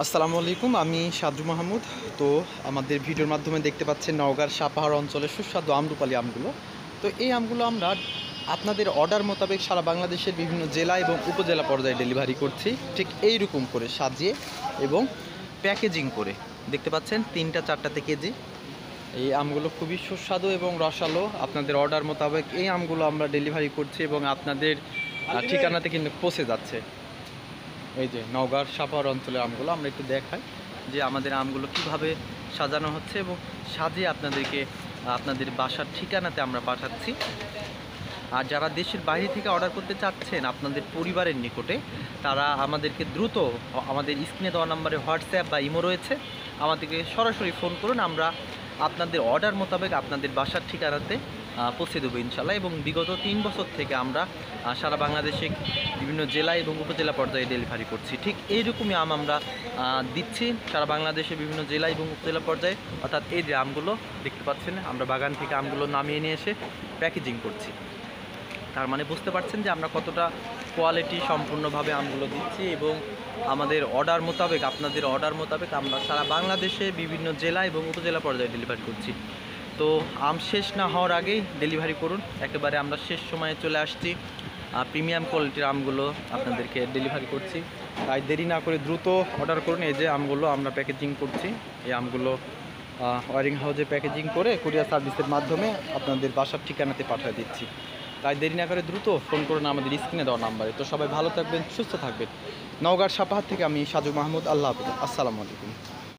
আসসালামু আলাইকুম, আমি সাজু মাহমুদ। তো আমাদের ভিডিওর মাধ্যমে দেখতে পাচ্ছেন নওগাঁর সাপাহার অঞ্চলের সুস্বাদু আমরুপালি আমগুলো। তো এই আমগুলো আমরা আপনাদের অর্ডার মোতাবেক সারা বাংলাদেশের বিভিন্ন জেলা এবং উপজেলা পর্যায়ে ডেলিভারি করছি, ঠিক এই রকম করে সাজিয়ে এবং প্যাকেজিং করে। দেখতে পাচ্ছেন 3-4টাতে কেজি এই আমগুলো খুবই সুস্বাদু এবং রসালো। আপনাদের অর্ডার মোতাবেক এই আমগুলো আমরা ডেলিভারি করছি এবং আপনাদের ঠিকানাতে কিন্তু পৌঁছে যাচ্ছে। এই যে নওগাঁর সাপাহার অঞ্চলের আমগুলো আমরা একটু দেখাই যে আমাদের আমগুলো কিভাবে সাজানো হচ্ছে এবং সাজিয়ে আপনাদেরকে আপনাদের বাসার ঠিকানাতে আমরা পাঠাচ্ছি। আর যারা দেশের বাইরে থেকে অর্ডার করতে চাচ্ছেন আপনাদের পরিবারের নিকটে, তারা আমাদেরকে দ্রুত আমাদের স্ক্রিনে দেওয়া নাম্বারে হোয়াটসঅ্যাপ বা ইমো রয়েছে, আমাদেরকে সরাসরি ফোন করুন। আমরা আপনাদের অর্ডার মোতাবেক আপনাদের বাসার ঠিকানাতে পৌঁছে দেবো ইনশাল্লাহ। এবং বিগত 3 বছর থেকে আমরা সারা বাংলাদেশে বিভিন্ন জেলা এবং উপজেলা পর্যায়ে ডেলিভারি করছি। ঠিক এইরকমই আম আমরা দিচ্ছি সারা বাংলাদেশে বিভিন্ন জেলা এবং উপজেলা পর্যায়ে। অর্থাৎ এই যে আমগুলো দেখতে পাচ্ছেন, আমরা বাগান থেকে আমগুলো নামিয়ে নিয়ে এসে প্যাকেজিং করছি। তার মানে বুঝতে পারছেন যে আমরা কতটা কোয়ালিটি সম্পূর্ণভাবে আমগুলো দিচ্ছি এবং আমাদের অর্ডার মোতাবেক আপনাদের অর্ডার মোতাবেক আমরা সারা বাংলাদেশে বিভিন্ন জেলা এবং উপজেলা পর্যায়ে ডেলিভারি করছি। তো আম শেষ না হওয়ার আগেই ডেলিভারি করুন, একেবারে আমরা শেষ সময়ে চলে আসছি। প্রিমিয়াম কোয়ালিটির আমগুলো আপনাদেরকে ডেলিভারি করছি, তাই দেরি না করে দ্রুত অর্ডার করুন। এই যে আমগুলো আমরা প্যাকেজিং করছি, এই আমগুলো ওয়ারিং হাউসে প্যাকেজিং করে কুরিয়ার সার্ভিসের মাধ্যমে আপনাদের বাসার ঠিকানাতে পাঠিয়ে দিচ্ছি। তাই দেরি না করে দ্রুত ফোন করুন আমাদের স্ক্রিনে দেওয়া নাম্বারে। তো সবাই ভালো থাকবেন, সুস্থ থাকবেন। নওগাঁর সাপাহার থেকে আমি সাজু মাহমুদ। আল্লাহ হাফেজ, আসসালামু আলাইকুম।